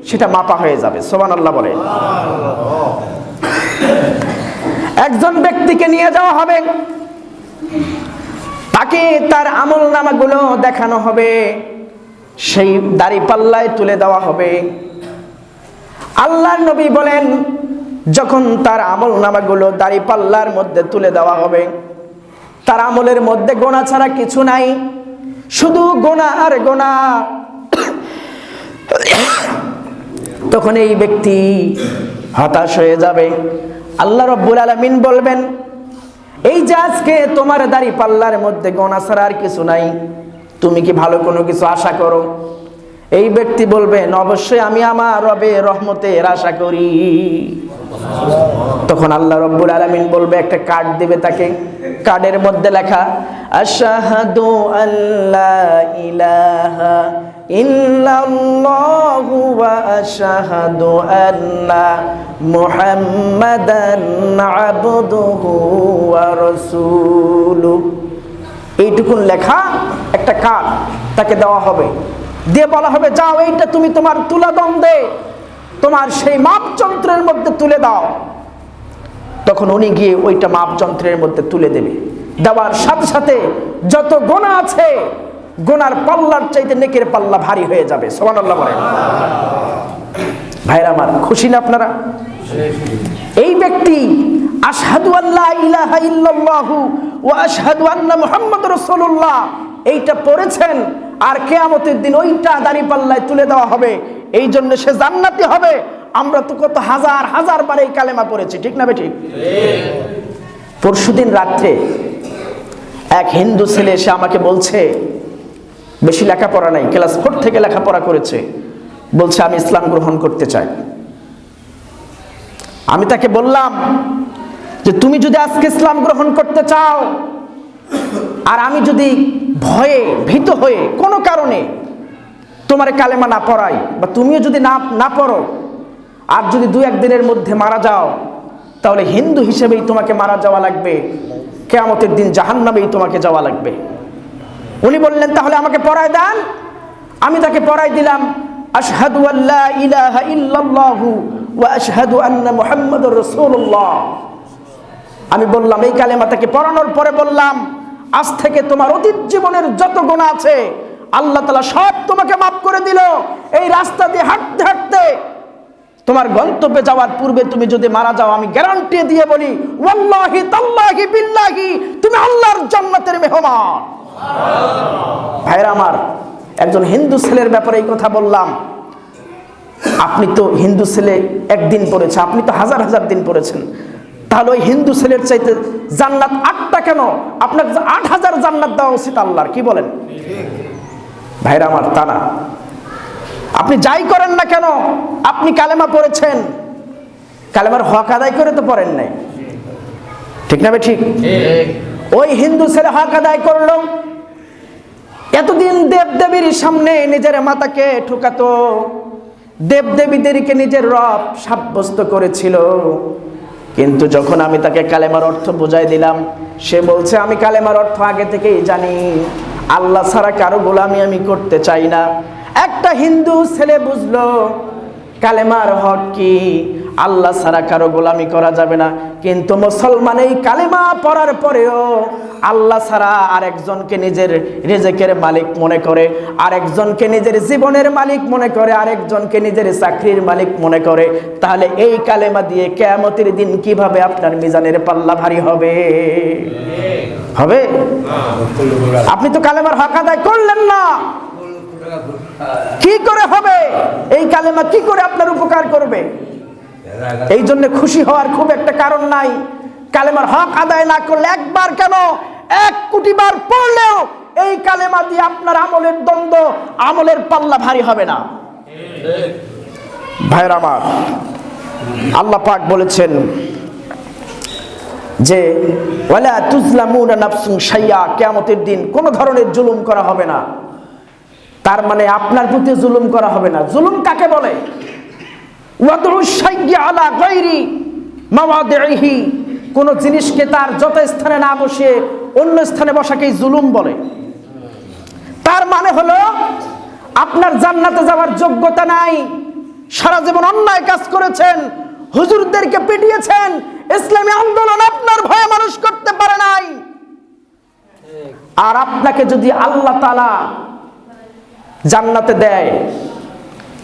সেটা মাপা হয়ে যাবে। সুবহানাল্লাহ বলে। একজন ব্যক্তিকে নিয়ে যাওয়া হবে, তাকে তার আমল নামাগুলো দেখানো হবে, সেই দাড়িপাল্লায় তুলে দেওয়া হবে। আল্লাহর নবী বলেন, যখন তার আমল নামাগুলো দাড়িপাল্লার মধ্যে তুলে দেওয়া হবে, তার আমলের মধ্যে গোনা ছাড়া কিছু নাই, শুধু গোনা আর গোনা। তখন এই ব্যক্তি হতাশ হয়ে যাবে। আল্লাহ রাব্বুল আলামিন বলবেন, এই যে আজকে তোমার দাড়িপাল্লার মধ্যে গোনা ছাড়া আর কিছু নাই, তুমি কি ভালো কোনো কিছু আশা করো? এই ব্যক্তি বলবেন, অবশ্যই আমি আমার রবের রহমতের আশা করি। তখন আল্লাহ রাব্বুল আলামিন বলবে, একটা কার্ড দিবে তাকে, কার্ডের মধ্যে লেখা আশহাদু আল্লা ইলাহা ইল্লাল্লাহু ওয়া আশহাদু আন্না মুহাম্মাদান আবদুহু ওয়া রাসূলুহু। এইটুকুন লেখা একটা কার্ড তাকে দেওয়া হবে, দিয়ে বলা হবে, যাও এইটা তুমি তোমার তুলাদণ্ডে তোমার সেই মাপযন্ত্রের মধ্যে তুলে দাও। তখন উনি গিয়ে ওইটা মাপযন্ত্রের মধ্যে তুলে দেবে। দেওয়ার সাথে সাথে যত গোনা আছে, গোনার পাল্লার চাইতে নেকের পাল্লা ভারী হয়ে যাবে। সুবহানাল্লাহ বলেন। ভাইরা আমার, খুশি না আপনারা? এই ব্যক্তি আশহাদু আল্লা ইলাহা ইল্লাল্লাহু ওয়া আশহাদু আন্না মুহাম্মাদুর রাসূলুল্লাহ এইটা পড়েছেন, আর কিয়ামতের দিন ওইটা দাড়িপাল্লায় তুলে দেওয়া হবে। এই জন্য সে জান্নাতি হবে। আমরা তো কত হাজার হাজার বার এই কালেমা পড়েছি, ঠিক না বেঠিক? পরশুদিন রাত্রে এক হিন্দু ছেলে এসে আমাকে বলছে, বেশি লেখাপড়া নাই, ক্লাস 4 থেকে লেখাপড়া করেছে, বলছে আমি ইসলাম গ্রহণ করতে চাই। আমি তাকে বললাম যে তুমি যদি আজকে ইসলাম গ্রহণ করতে চাও, আর আমি যদি ভয়ে ভীত হয়ে কোনো কারণে তোমার কালেমা না পড়াই, বা তুমিও যদি না পড়ো, আর যদি 2-1 দিনের মধ্যে মারা যাও, তাহলে হিন্দু হিসেবেই তোমাকে মারা যাওয়া লাগবে, কিয়ামতের দিন জাহান্নামেই তোমাকে যাওয়া লাগবে। উনি বললেন, তাহলে আমাকে পড়ায় দেন। আমি তাকে পড়াই দিলাম, আশহাদু আল্লা ইলাহা ইল্লাল্লাহু ওয়া আশহাদু আন্না মুহাম্মাদুর রাসূলুল্লাহ। আমি বললাম, এই কালেমা তাকে পড়ানোর পরে বললাম, আজ থেকে তোমার অতীত জীবনের যত গুনাহ আছে আল্লাহ তাআলা সব তোমাকে মাফ করে দিল। এই রাস্তা দিয়ে হাঁটতে হাঁটতে তোমার গন্তব্যে যাওয়ার পূর্বে তুমি যদি মারা যাও, আমি গ্যারান্টি দিয়ে বলি, ওয়াল্লাহি তাল্লাহি বিল্লাহি তুমি আল্লাহর জান্নাতের মেহমান। ভাইরা আমার, একজন হিন্দু ছেলের ব্যাপারে এই কথা বললাম। আপনি তো হিন্দু ছেলে একদিন পড়েছে, আপনি তো হাজার হাজার দিন পড়েছেন, তাহলে ওই হিন্দু ছেলের চাইতে জান্নাত 8টা কেন? আপনাকে 8000 জান্নাত দেওয়া উচিত আল্লাহর, কি বলেন? ভাইরা আমার, তা না। আপনি যাই করেন না কেন, আপনি কালেমা পড়েছেন, কালেমার হক আদায় করে তো পড়েন নাই, ঠিক না? ঠিক। ওই হিন্দু ছেলে হক আদায় করলো, এতদিন দেবদেবীর সামনে নিজের মাতাকে ঠুকাতো, দেবদেবীদেরকে নিজের রব সাব্যস্ত করেছিল। কিন্তু যখন আমি তাকে কালেমার অর্থ বুঝাই দিলাম, সে বলছে, আমি কালেমার অর্থ আগে থেকেই জানি, আল্লাহ ছাড়া কারো গোলামি আমি করতে চাই না। একটা হিন্দু ছেলে বুঝলো কালেমার হক কি, আল্লাহ ছাড়া কারো গোলামি করা যাবে না। কিন্তু মুসলমান এই কালেমা পড়ার পরেও আল্লাহ ছাড়া আরেকজনকে নিজের রিজিকের মালিক মনে করে, আরেকজনকে নিজের জীবনের মালিক মনে করে, আরেকজনকে নিজের চাকরির মালিক মনে করে। তাহলে এই কালেমা দিয়ে কিয়ামতের দিন কিভাবে আপনার মিজানের পাল্লা ভারী হবে? হবে? আপনি তো কালেমার হক আদায় করলেন না, কি করে হবে? এই কালেমা কি করে আপনার উপকার করবে? এই জন্য খুশি হওয়ার খুব একটা কারণ নাই। কালেমার হক আদায় না করলে, একবার কেন 1 কোটি বার পড়লেও এই কালেমা দিয়ে আপনার আমলের দ্বন্দ্ব, আমলের পাল্লা ভারী হবে না। ভাইরা আমার, আল্লাহ পাক বলেছেন যে ওয়ালা তুজলামুনা নাফসুন শাইয়া, কিয়ামতের দিন কোনো ধরনের জুলুম করা হবে না। তার মানে আপনার প্রতি জুলুম করা হবে না। জুলুম কাকে বলে? ওয়াদউ শাইয়্যা আলা গায়রি মাওয়াদিহি, কোন জিনিসকে তার যত স্থানে না বসে অন্য স্থানে বসাকেই জুলুম বলে। তার মানে হলো আপনার জান্নাতে যাওয়ার যোগ্যতা নাই, সারা জীবন অন্যায় কাজ করেছেন, হুজুরদেরকে পিটিয়েছেন, ইসলামী আন্দোলন আপনার ভয়ে মানুষ করতে পারে নাই, আর আপনাকে যদি আল্লাহ তাআলা জান্নাতে দেয়,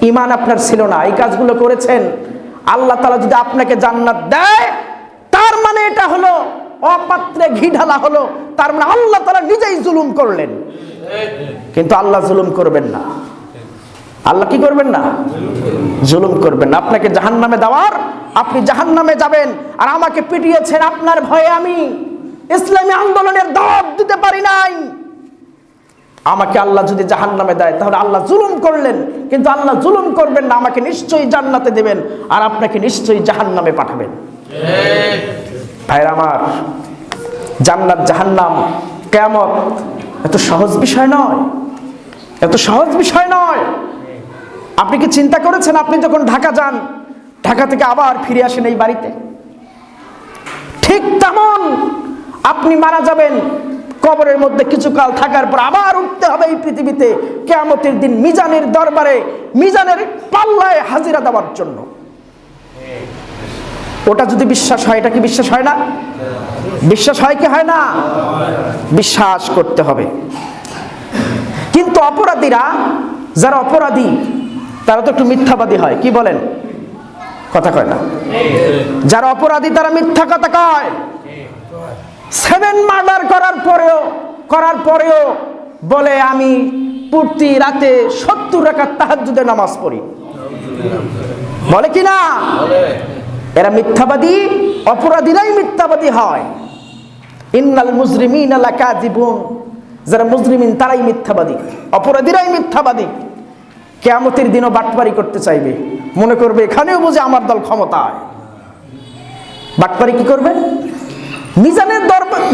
ঈমান আপনার ছিল না, এই কাজগুলো করেছেন, আল্লাহ তাআলা যদি আপনাকে জান্নাত দেয়, তার মানে এটা হলো অপাত্রে ঘি ঢালা হলো, তার মানে আল্লাহ তাআলা নিজেই জুলুম করলেন। কিন্তু আল্লাহ জুলুম করবেন না। আল্লাহ কি করবেন না? জুলুম করবেন না। আপনাকে জাহান্নামে দেওয়ার, আপনি জাহান্নামে যাবেন। আর আমাকে পিটিয়েছেন আপনার ভয়ে, আমি ইসলামী আন্দোলনের দাওয়াত দিতে পারি নাই। আমাকে আল্লাহ যদি জাহান্নামে দেয়, তাহলে আল্লাহ জুলুম করলেন। কিন্তু আল্লাহ জুলুম করবেন না, আমাকে নিশ্চয়ই জান্নাতে দেবেন, আর আপনাকে নিশ্চয়ই জাহান্নামে পাঠাবেন। ভাইরা আমার, জান্নাত জাহান্নাম কিয়ামত এত সহজ বিষয় নয়, এত সহজ বিষয় নয়। আপনি কি চিন্তা করেছেন, আপনি যখন ঢাকা যান, ঢাকা থেকে আবার ফিরে আসেন এই বাড়িতে, ঠিক তেমন আপনি মারা যাবেন, কবরের মধ্যে কিছুকাল থাকার পর আবার উঠতে হবে এই পৃথিবীতে, কিয়ামতের দিন মিজানের দরবারে, মিজানের পাল্লায় হাজিরা দেওয়ার জন্য। ওটা যদি বিশ্বাস হয়, এটা কি বিশ্বাস হয় না? বিশ্বাস হয় কি হয় না? বিশ্বাস করতে হবে। কিন্তু অপরাধীরা, যারা অপরাধী, তারা তো একটু মিথ্যাবাদী হয়। কি বলেন? কথা কয় না। যারা অপরাধী তারা মিথ্যা কথা কয়। 7 মার্ডার করার পরেও বলে আমি প্রতি রাতে 70 রাকাত তাহাজ্জুদের নামাজ পড়ি। বলে কি না? এরা মিথ্যাবাদী, অপরাধীরাই মিথ্যাবাদী হয়। ইন্নাল মুজরিমিনা লাকাযিবুন, যারা মুজরিমিন তারাই মিথ্যাবাদী, অপরাধীরাই মিথ্যাবাদী। কিয়ামতের দিনও বাটপারি করতে চাইবে, মনে করবে এখানেও বুঝে আমার দল ক্ষমতায়। বাটপারি কি করবে?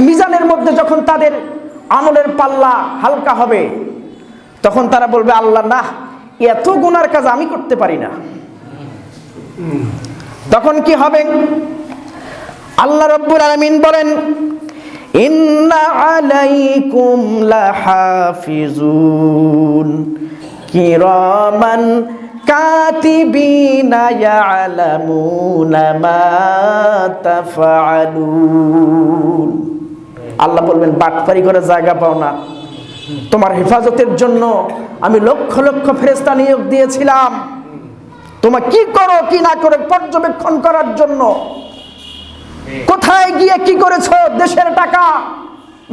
মিজানের মধ্যে যখন তাদের আমলের পাল্লা হালকা হবে, তখন তারা বলবে আল্লাহ না, এত গুনার কাজ আমি করতে পারি না। তখন কি হবে? আল্লাহ রাব্বুল আলামিন বলেন, ইন্না আলাইকুম লাহাফিজুন কিরামান কাতিবিনা ইয়ালামুনা মা তাফআলুন। আল্লাহ বলবেন, বাটপারি করে জায়গা পাও না, তোমার হেফাজতের জন্য আমি লক্ষ লক্ষ ফেরেশতা নিয়োগ দিয়েছিলাম, তোমার কি করো কি না করে পর্যবেক্ষণ করার জন্য। কোথায় গিয়ে কি করেছো? দেশের টাকা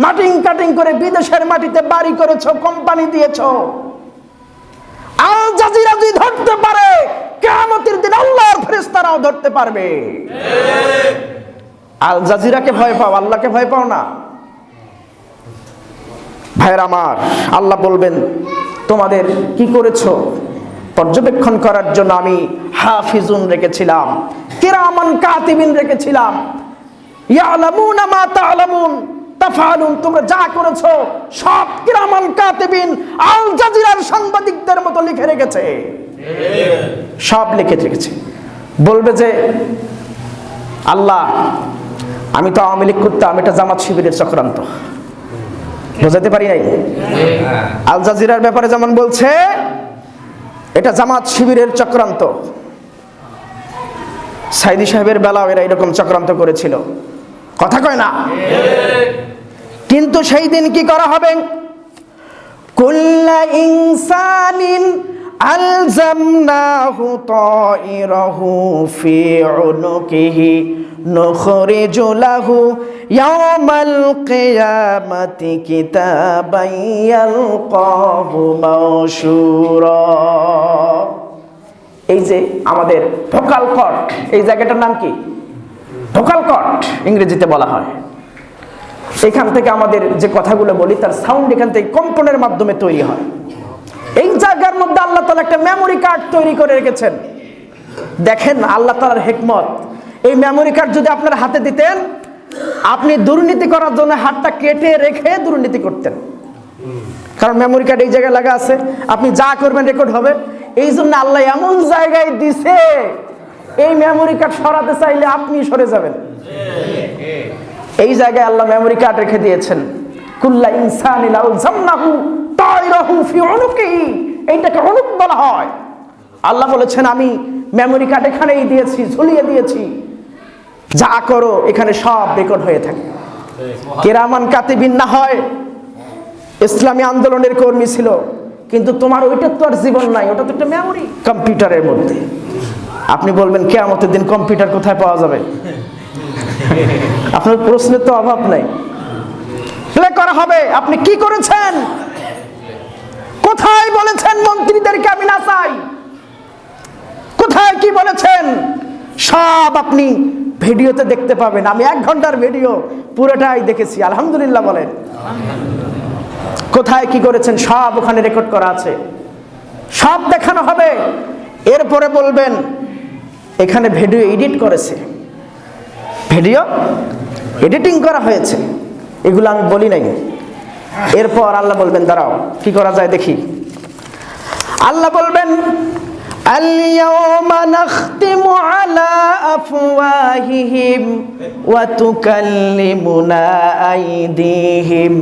মাটিং কাটিং করে বিদেশের মাটিতে বাড়ি করেছো, কোম্পানি দিয়েছো। আল জাজিরা যদি ধরতে পারে, কিয়ামতের দিন আল্লাহর ফেরেশতারাও ধরতে পারবে। আল জাজিরাকে ভয় পাও, আল্লাহকে ভয় পাও না। ভাইরা আমার, আল্লাহ বলবেন তোমাদের কি করেছো পর্যবেক্ষণ করার জন্য আমি হাফিজুন রেখেছিলাম, কিরামান কাতিবিন রেখেছিলাম, ইয়ালামুনা মা তা'লামুন তাফআলুন, তোমরা যা করেছো সব কিরামান কাতিবিন আল জাজিরার সাংবাদিকদের মতো লিখে রেখেছে, সব লিখে রেখেছে। বলবে যে আল্লাহ, আমি তো আওয়ামী লীগ করতাম, এটা জামাত শিবিরের চক্রান্ত। বোঝাতে পারি নাই? আল জাজিরার ব্যাপারে যেমন বলছে এটা জামাত শিবিরের চক্রান্ত, সাইদি সাহেবের বেলাও এরা এরকম চক্রান্ত করেছিল। কথা কয় না? কিন্তু সেই দিন কি করা হবে? কুল্লা ইনসানিন আলজামনাহু তাইরাহু ফি উনুকিহি নুখরিজু লাহু ইয়াওমাল কিয়ামাতি কিতাবান ইয়ালকাহু মানশুরা। এই যে আমাদের ভোকাল কর্ড, এই জায়গাটার নাম কি? ভোকাল কর্ড ইংরেজিতে বলা হয়। এখান থেকে আমাদের যে কথাগুলো বলি তার সাউন্ড এখান থেকে কম্পনের মাধ্যমে তৈরি হয়। এই জায়গার মধ্যে আল্লাহ তাআলা একটা মেমোরি কার্ড তৈরি করে রেখেছেন। দেখেন আল্লাহ তাআলার হিকমত, এই মেমোরি কার্ড যদি আপনার হাতে দিতেন, আপনি দুর্নীতি করার জন্য হাতটা কেটে রেখে দুর্নীতি করতেন। কারণ মেমোরি কার্ড এই জায়গায় লাগা আছে, আপনি যা করবেন রেকর্ড হবে। এই জন্য আল্লাহ এমন জায়গায় দিছে, এই মেমোরি কার্ড সরাতে চাইলে আপনি সরে যাবেন। এই জায়গায় আল্লাহ মেমোরি কার্ড রেখে দিয়েছেন। কুল্লা ইনসানিন আলজামনাহু তাইরাহু ফি উনুকিহি, এইটাকে উনুক বলা হয়। আল্লাহ বলেছেন আমি মেমোরি কার্ড এখানেই দিয়েছি, ঝুলিয়ে দিয়েছি, যা করো এখানে সব রেকর্ড হয়ে থাকে। কিরামান কাতিবিন না হয় ইসলামী আন্দোলনের কর্মী ছিল, কিন্তু তোমার ওইটা তো আর জীবন নাই, ওটা তো একটা মেমোরি কম্পিউটারের মধ্যে। আপনি বলবেন কিয়ামতের দিন কম্পিউটার কোথায় পাওয়া যাবে? আপনার প্রশ্নের তো অভাব নাই। প্লে করা হবে আপনি কি করেছেন, কোথায় বলেছেন মন্ত্রীদেরকে আমি না চাই, কোথায় কি বলেছেন, সব আপনি ভিডিওতে দেখতে পাবেন। আমি 1 ঘন্টার ভিডিও পুরোটাই দেখেছি, আলহামদুলিল্লাহ বলেন। কোথায় কি করেছেন সব ওখানে রেকর্ড করা আছে, সব দেখানো হবে। এরপরে বলবেন এখানে ভিডিও এডিট করেছে, ভিডিও এডিটিং করা হয়েছে, এগুলো আমি বলি নাই। এরপর আল্লাহ বলবেন দাঁড়াও কি করা যায় দেখি। আল্লাহ বলবেন আল-ইয়াওমা নাখতিমু আলা আফওয়াহিহিম ওয়া তুকাল্লিমুনা আইদিহিম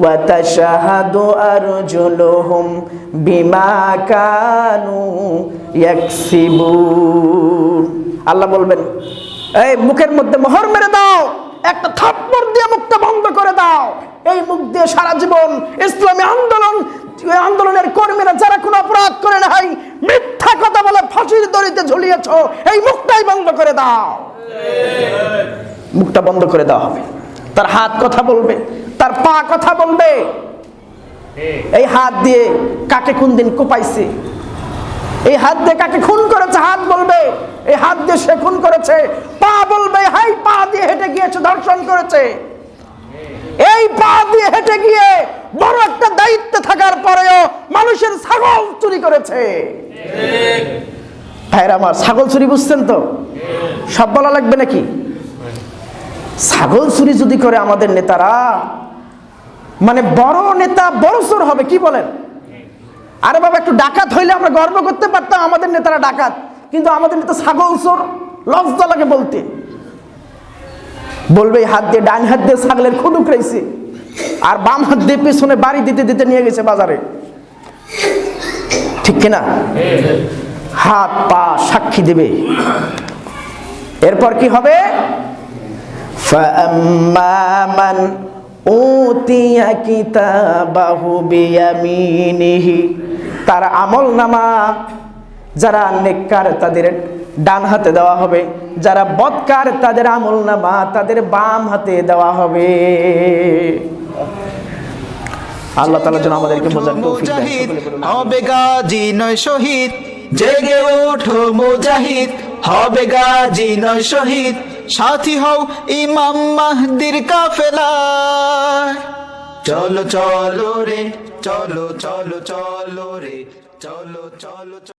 ওয়া তাশহাদু আরজুলুহুম বিমা কানু ইয়াকসিবুন। আল্লাহ বলবেন এই মুখের মধ্যে মোহর মেরে দাও, একটা থাপ্পড় দিয়ে মুখটা বন্ধ করে দাও। এই মুখ দিয়ে সারা জীবন ইসলামী আন্দোলনের কর্মীরা যারা কোনো অপরাধ করে নাই, মিথ্যা কথা বলে ফাঁসির দড়িতে ঝুলিয়েছ, এই মুখটাই বন্ধ করে দাও। মুখটা বন্ধ করে দেওয়া হবে। তার হাত কথা বলবে, তার পা কথা বলবে। এই হাত দিয়ে কাকে কোন দিন কোপাইছে, এই হাত দিয়ে কাকে খুন করেছে হাত বলবে, এই হাত দিয়ে সে খুন করেছে। পা বলবে হাই পা দিয়ে হেঁটে গিয়েছে ধর্ষণ করেছে। এই পা দিয়ে হেঁটে গিয়ে বড় একটা দায়িত্বে থাকার পরেও মানুষের ছাগল চুরি করেছে। ভাইরা আমার, ছাগল চুরি বুঝছেন তো? সব বলা লাগবে নাকি? ছাগল চুরি যদি করে আমাদের নেতারা, মানে বড় নেতা বড় চোর হবে, কি বলেন? আরে বাবা, একটু ডাকাত হইলে আমরা গর্ব করতে পারতাম আমাদের নেতারা ডাকাত, কিন্তু আমাদের নেতা ছাগল চোর, লজ্জা লাগে বলতে। বলবে হাত দিয়ে, ডান হাত দিয়ে ছাগলের খুঁট উকড়াইছে, আর বাম হাত দিয়ে পেছনে বাড়ি দিতে দিতে নিয়ে গেছে বাজারে, ঠিক কিনা? হাত পা সাক্ষী দেবে। এরপর কি হবে? ফাআম্মা মান উতিয়া কিতাবাহু বিয়ামিনিহি, তার আমলনামা যারা নেককার তাদের ডান হাতে দেওয়া হবে, যারা বদকার তাদের আমলনামা তাদের বাম হাতে দেওয়া হবে। আল্লাহ তাআলা যেন আমাদেরকে বোঝার তৌফিক দেন। হবে গাজী নয় শহীদ, জেগে ওঠো মুজাহিদ, হবে গাজী নয় শহীদ, সাথী হও ইমাম মাহদির কাফেলায়। চলো চলো রে, চলো চলো চলো রে, চলো চলো।